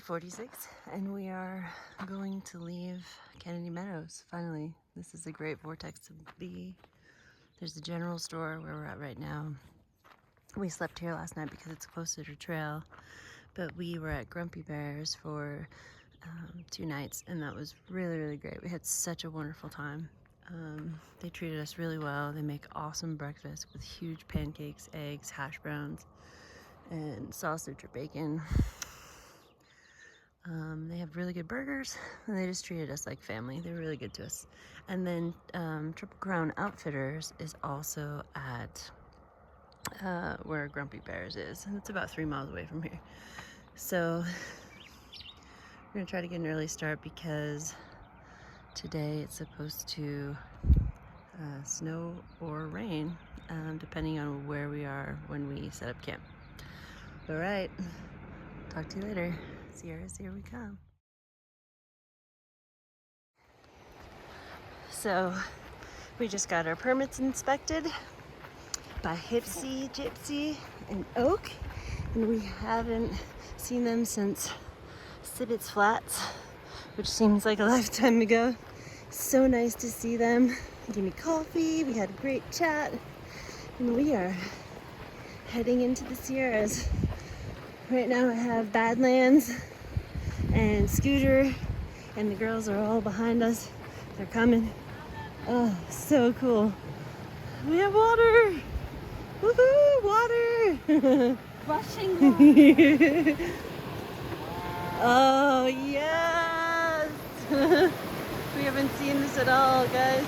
8:46 and we are going to leave Kennedy Meadows, finally. This is a great vortex to be. There's a general store where we're at right now. We slept here last night because it's closer to trail, but we were at Grumpy Bear's for 2 nights and that was really, really great. We had such a wonderful time. They treated us really well. They make awesome breakfast with huge pancakes, eggs, hash browns, and sausage or bacon. They have really good burgers, and they just treated us like family. They were really good to us. And then Triple Crown Outfitters is also at where Grumpy Bear's is, and it's about 3 miles away from here. So we're gonna try to get an early start because today it's supposed to snow or rain, depending on where we are when we set up camp. All right, talk to you later. Sierras, here we come. So we just got our permits inspected by Hipsy, Gypsy, and Oak, and we haven't seen them since Sibbet's Flats, which seems like a lifetime ago. So nice to see them. They gave me coffee, we had a great chat, and we are heading into the Sierras. Right now I have Badlands and Scooter, and the girls are all behind us. They're coming. Oh, so cool. We have water! Woohoo! Water! Rushing water. Oh, yes! We haven't seen this at all, guys.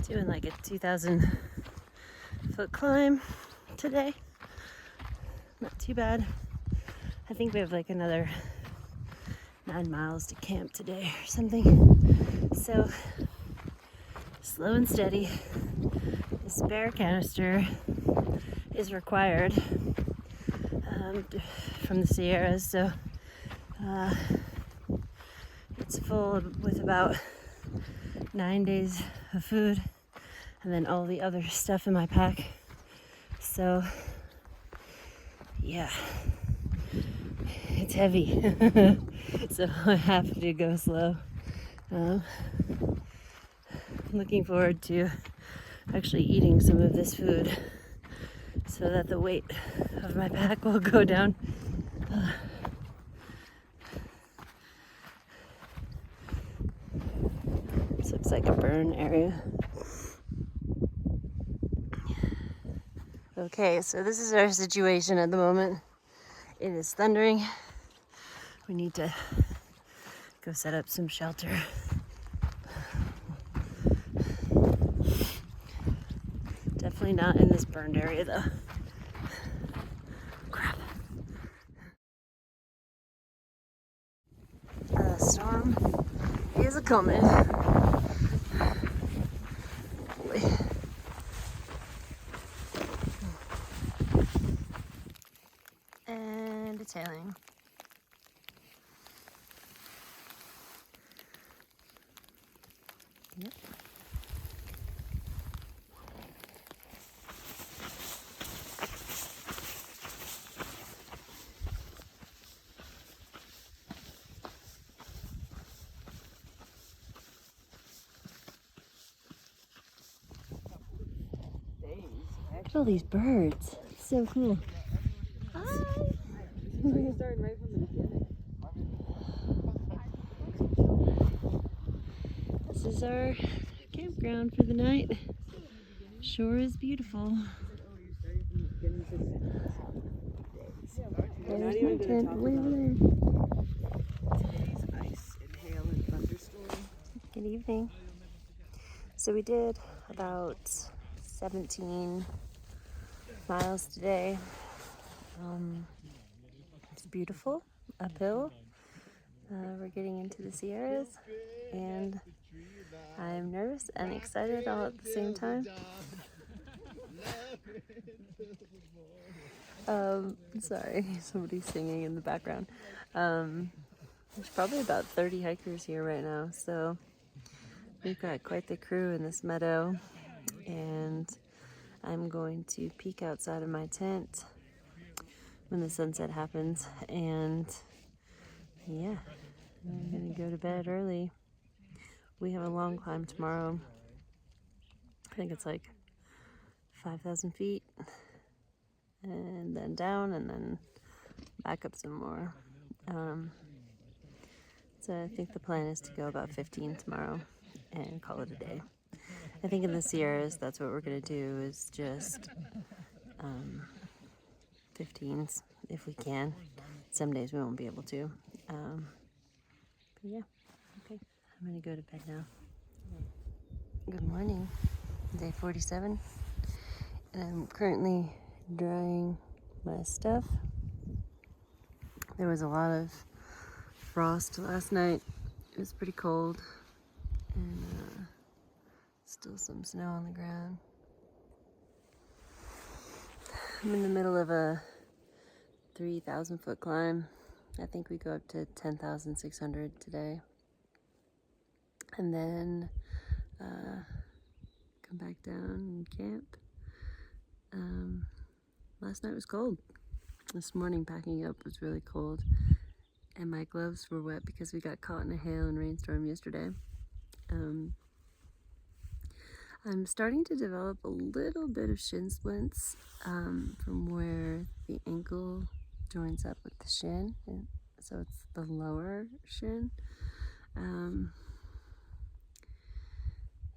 Doing like a 2,000 foot climb today. Not too bad. I think we have like another 9 miles to camp today or something. So slow and steady. The spare canister is required from the Sierras, so it's full with about 9 days of food and then all the other stuff in my pack. So yeah, it's heavy. So I have to go slow. I'm looking forward to actually eating some of this food so that the weight of my pack will go down. This looks like a burn area. Okay, so this is our situation at the moment. It is thundering. We need to go set up some shelter. Definitely not in this burned area though. Crap. The storm is a coming. Boy. And it's hailing. Yep. Look at all these birds. It's so cool. Hi. This is our campground for the night. Shore is beautiful. There's my tent way over there. Today's ice and hail and thunderstorm. Good evening. So we did about 17 miles today. It's beautiful, uphill. We're getting into the Sierras, and I'm nervous and excited all at the same time. Sorry, somebody's singing in the background. There's probably about 30 hikers here right now, so we've got quite the crew in this meadow, and I'm going to peek outside of my tent when the sunset happens, and yeah, I'm gonna go to bed early. We have a long climb tomorrow. I think it's like 5,000 feet, and then down, and then back up some more. So I think the plan is to go about 15 tomorrow and call it a day. I think in the Sierras, that's what we're gonna do, is just 15s if we can. Some days we won't be able to. But yeah, okay. I'm gonna go to bed now. Good morning, day 47. And I'm currently drying my stuff. There was a lot of frost last night. It was pretty cold, and still some snow on the ground. I'm in the middle of a 3,000 foot climb. I think we go up to 10,600 today, and then come back down and camp. Last night was cold. This morning packing up was really cold, and my gloves were wet because we got caught in a hail and rainstorm yesterday. I'm starting to develop a little bit of shin splints from where the ankle joins up with the shin, and so it's the lower shin.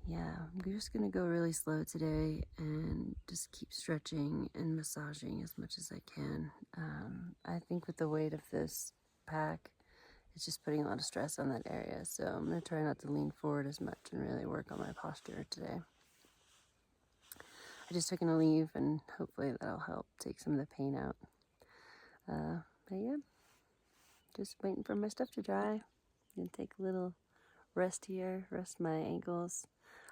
Yeah, I'm just gonna go really slow today and just keep stretching and massaging as much as I can. I think with the weight of this pack, it's just putting a lot of stress on that area, so I'm gonna try not to lean forward as much and really work on my posture today. I just took an Aleve, and hopefully that'll help take some of the pain out. But yeah, just waiting for my stuff to dry. Gonna take a little rest here, rest my ankles.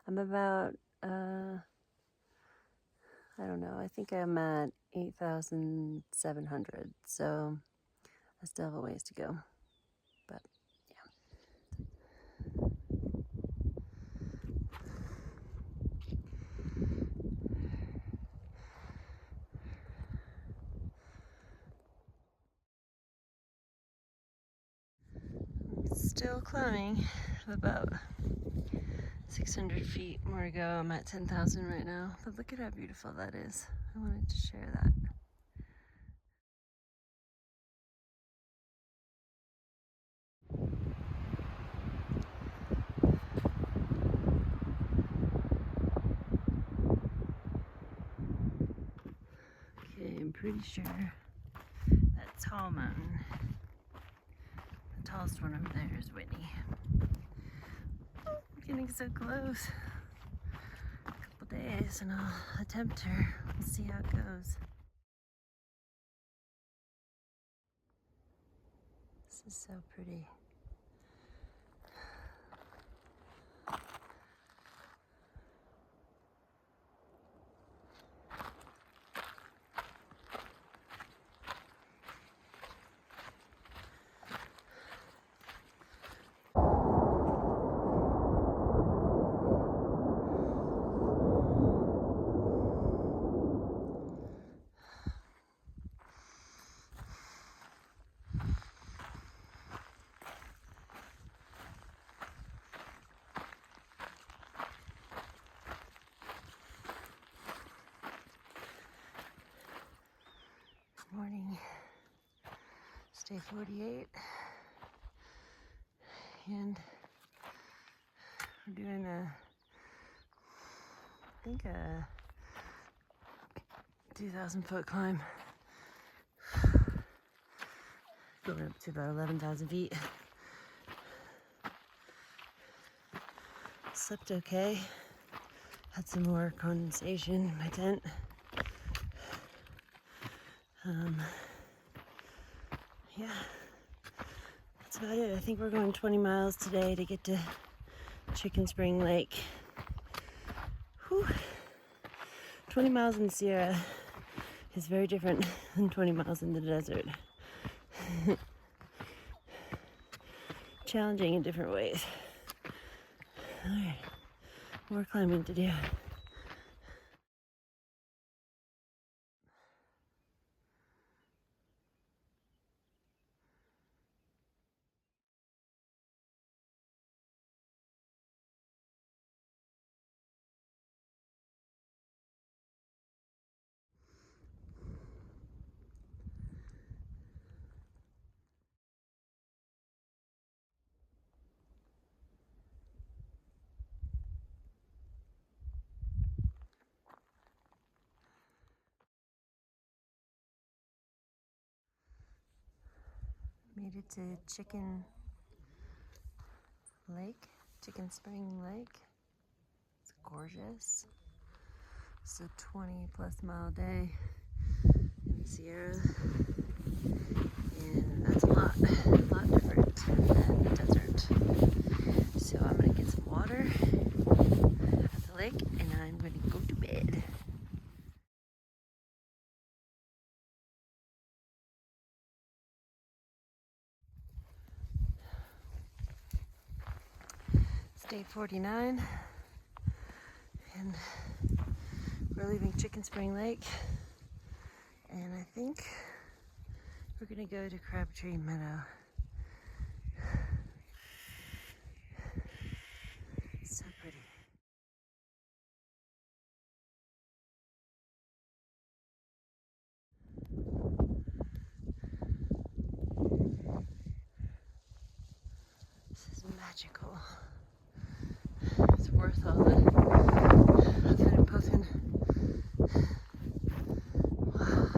I'm about, I don't know, I think I'm at 8,700, so I still have a ways to go, but yeah. Still climbing, about 600 feet more to go. I'm at 10,000 right now, but look at how beautiful that is. I wanted to share that. Okay, I'm pretty sure that tall mountain, the tallest one over there, is Whitney. Oh, I'm getting so close. A couple days and I'll attempt her. We'll see how it goes. This is so pretty. Morning, it's day 48, and we're doing I think a 2,000 foot climb, going up to about 11,000 feet. Slept okay, had some more condensation in my tent. Yeah, that's about it. I think we're going 20 miles today to get to Chicken Spring Lake. Whew. 20 miles in the Sierra is very different than 20 miles in the desert. Challenging in different ways. Alright, more climbing to do. Made it to Chicken Spring Lake. It's gorgeous. It's a 20+ mile day in the Sierra, and that's a lot different than the desert. So I'm gonna get some water at the lake, and I'm gonna go to bed. It's day 49, and we're leaving Chicken Spring Lake, and I think we're gonna go to Crabtree Meadow. It's so pretty. This is magical. It's worth all the huffing and puffing. Wow.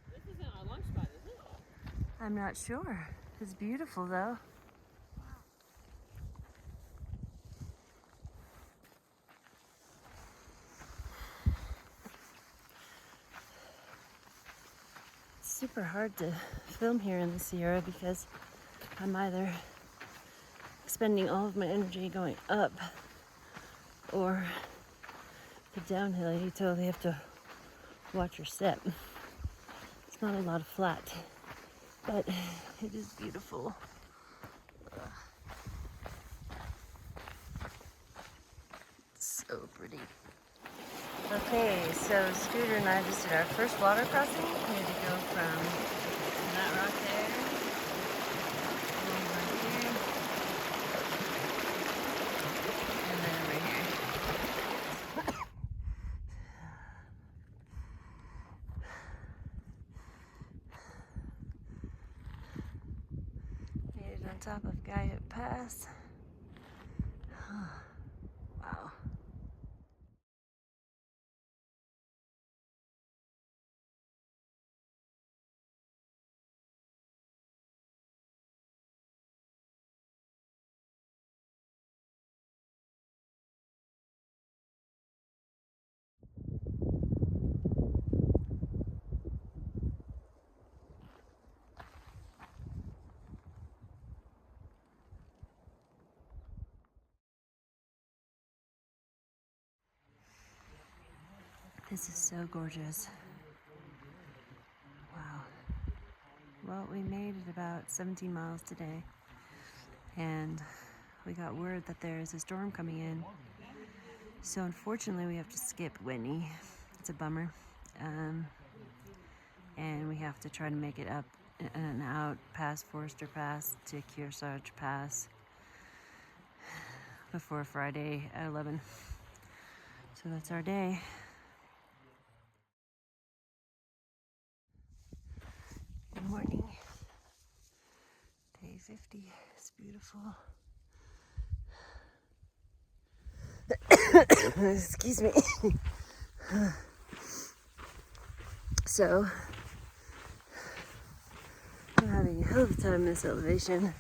This isn't our lunch spot, is it? I'm not sure. It's beautiful though. It's super hard to film here in the Sierra because I'm either expending all of my energy going up or the downhill. You totally have to watch your step. It's not a lot of flat, but it is beautiful. It's so pretty. Okay, so Scooter and I just did our first water crossing. We had to go from that rock there over here and then over here. Made it on top of Guyot Pass. Wow. This is so gorgeous. Wow. Well, we made it about 17 miles today, and we got word that there is a storm coming in. So unfortunately, we have to skip Whitney. It's a bummer. And we have to try to make it up and out past Forester Pass to Kearsarge Pass before Friday at 11. So that's our day. Good morning. Day 50. It's beautiful. Excuse me. So, I'm having a hell of a time in this elevation.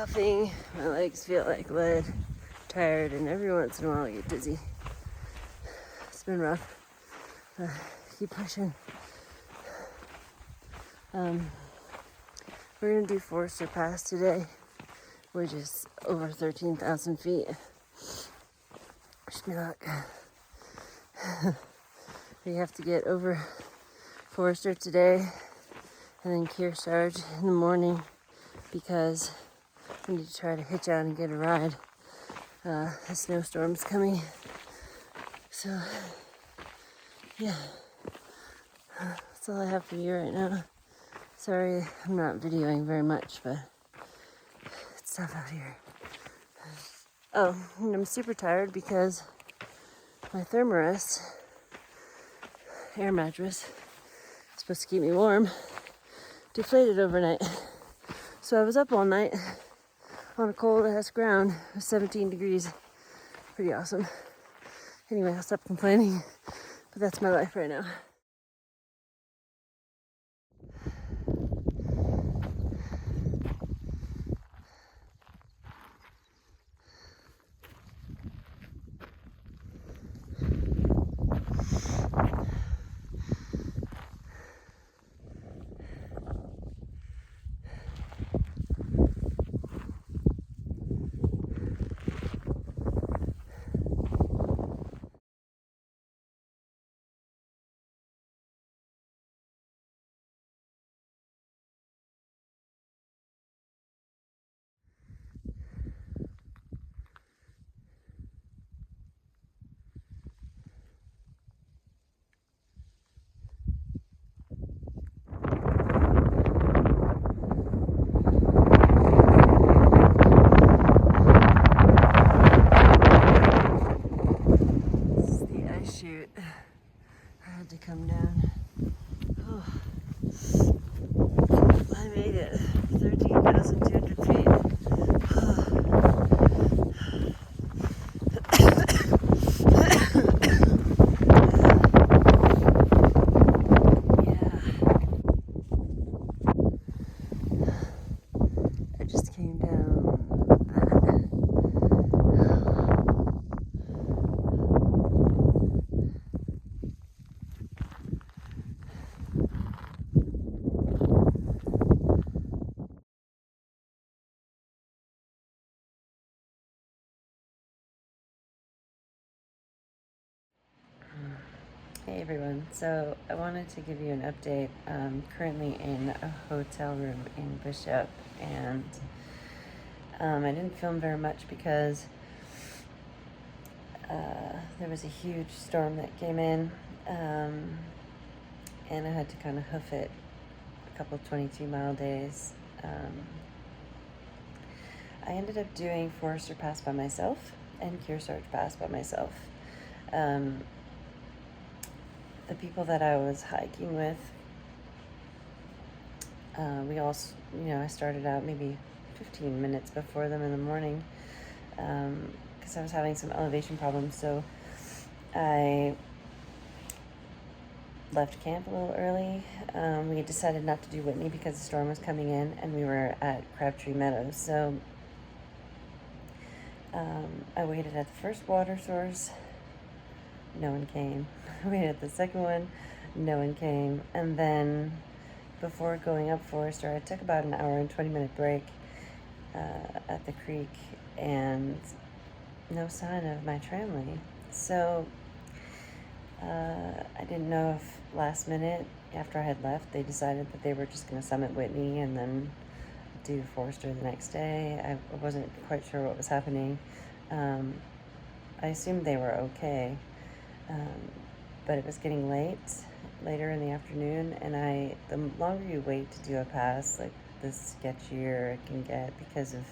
coughing, my legs feel like lead, tired, and every once in a while I get dizzy. It's been rough, but keep pushing. We're gonna do Forester Pass today, which is over 13,000 feet. Wish me luck. We have to get over Forester today and then Kearsarge in the morning because we need to try to hitch out and get a ride. The snowstorm's coming. So, yeah. That's all I have for you right now. Sorry, I'm not videoing very much, but it's tough out here. Oh, and I'm super tired because my Thermarest air mattress, supposed to keep me warm, deflated overnight. So I was up all night on a cold ass ground. It was 17 degrees. Pretty awesome. Anyway, I'll stop complaining, but that's my life right now. Shoot, I had to come down. Oh, I made it. 13,200 feet. Yeah. I just came down that. Hey everyone, so I wanted to give you an update. I'm currently in a hotel room in Bishop, and I didn't film very much because there was a huge storm that came in, and I had to kind of hoof it a couple 22-mile days. I ended up doing Forester Pass by myself and Kearsarge Pass by myself. The people that I was hiking with, we all, I started out maybe 15 minutes before them in the morning because I was having some elevation problems. So I left camp a little early. We had decided not to do Whitney because the storm was coming in, and we were at Crabtree Meadow. So I waited at the first water source. No one came. I waited at the second one. No one came. And then before going up Forester, I took about an hour and 20-minute break at the creek, and no sign of my tramway. So I didn't know if last minute, after I had left, they decided that they were just going to summit Whitney and then do Forester the next day. I wasn't quite sure what was happening. I assumed they were okay, but it was getting later in the afternoon, and the longer you wait to do a pass, like the sketchier it can get because of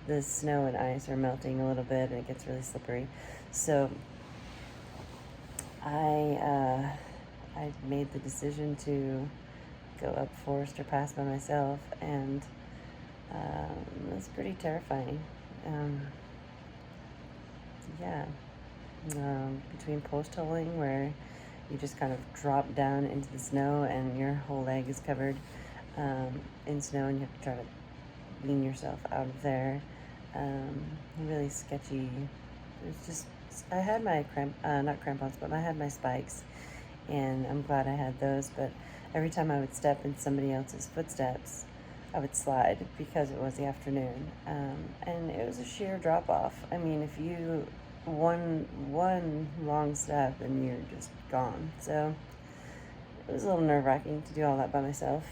the snow and ice are melting a little bit and it gets really slippery. So I made the decision to go up Forester Pass by myself, and it was pretty terrifying. Between post holing, where you just kind of drop down into the snow and your whole leg is covered in snow, and you have to try to wean yourself out of there. Really sketchy. It was just, I had my not crampons, but I had my spikes, and I'm glad I had those, but every time I would step in somebody else's footsteps, I would slide because it was the afternoon, and it was a sheer drop off. I mean, if you one wrong step and you're just gone. So it was a little nerve-wracking to do all that by myself.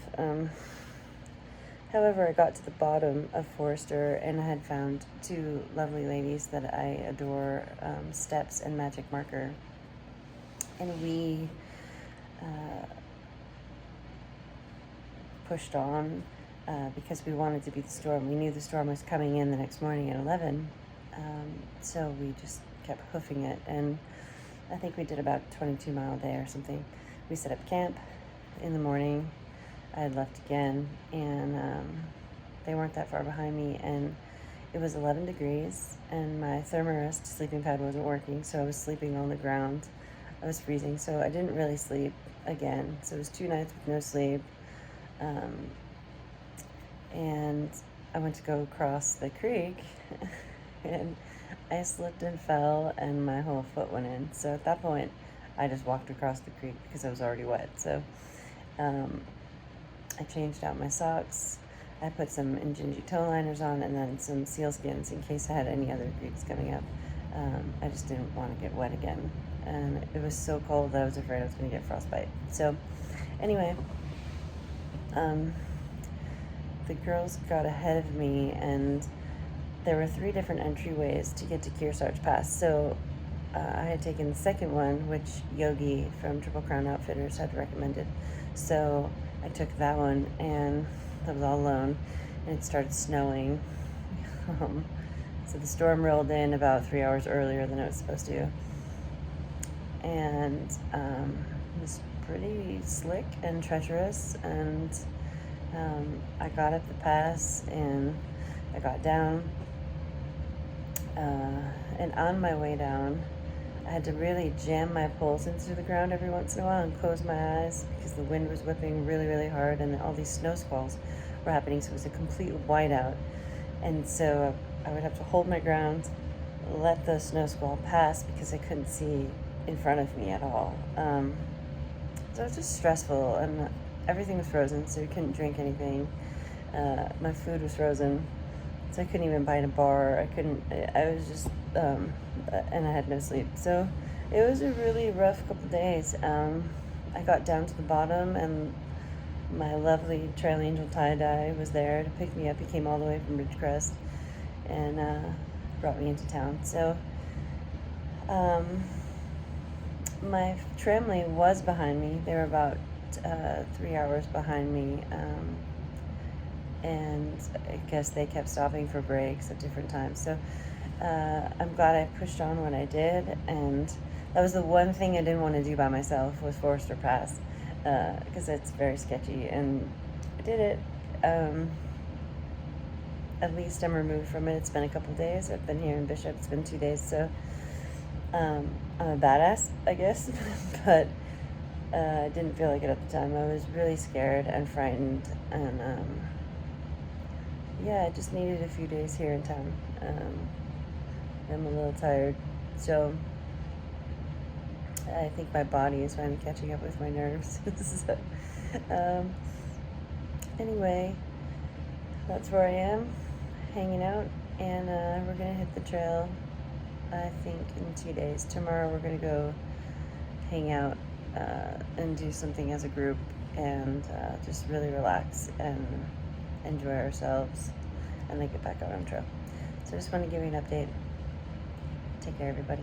However, I got to the bottom of Forester, and I had found two lovely ladies that I adore, Steps and Magic Marker, and we pushed on because we wanted to beat the storm. We knew the storm was coming in the next morning at 11, so we just kept hoofing it, and I think we did about a 22-mile day or something. We set up camp in the morning. I had left again, and they weren't that far behind me, and it was 11 degrees, and my Thermarest sleeping pad wasn't working, so I was sleeping on the ground. I was freezing, so I didn't really sleep again. So it was 2 nights with no sleep, and I went to go cross the creek, and I slipped and fell, and my whole foot went in. So at that point, I just walked across the creek because I was already wet. So I changed out my socks. I put some Injinji toe liners on, and then some sealskins in case I had any other creeks coming up. I just didn't want to get wet again. And it was so cold that I was afraid I was going to get frostbite. So anyway, the girls got ahead of me, and there were 3 different entryways to get to Kearsarge Pass. So I had taken the second one, which Yogi from Triple Crown Outfitters had recommended. So I took that one, and I was all alone, and it started snowing. So the storm rolled in about 3 hours earlier than it was supposed to. And it was pretty slick and treacherous, and I got up the pass, and I got down, and on my way down, I had to really jam my poles into the ground every once in a while and close my eyes because the wind was whipping really, really hard, and all these snow squalls were happening, so it was a complete whiteout. And so I would have to hold my ground, let the snow squall pass because I couldn't see in front of me at all. So it was just stressful, and everything was frozen, so you couldn't drink anything. My food was frozen, so I couldn't even buy in a bar. I was just, and I had no sleep. So it was a really rough couple days. I got down to the bottom, and my lovely Trail Angel tie-dye was there to pick me up. He came all the way from Ridgecrest and brought me into town. So my family was behind me. They were about 3 hours behind me, and I guess they kept stopping for breaks at different times. So I'm glad I pushed on when I did, and that was the one thing I didn't want to do by myself was Forester Pass, because it's very sketchy, and I did it. At least I'm removed from it. It's been a couple days. I've been here in Bishop. It's been 2 days, so I'm a badass, I guess, but I didn't feel like it at the time. I was really scared and frightened, and yeah, I just needed a few days here in town. I'm a little tired, so I think my body is finally catching up with my nerves. So, anyway, that's where I am, hanging out, and we're gonna hit the trail, I think, in 2 days. Tomorrow we're gonna go hang out and do something as a group, and just really relax and enjoy ourselves, and then get back out on trail. So I just want to give you an update. Take care, everybody.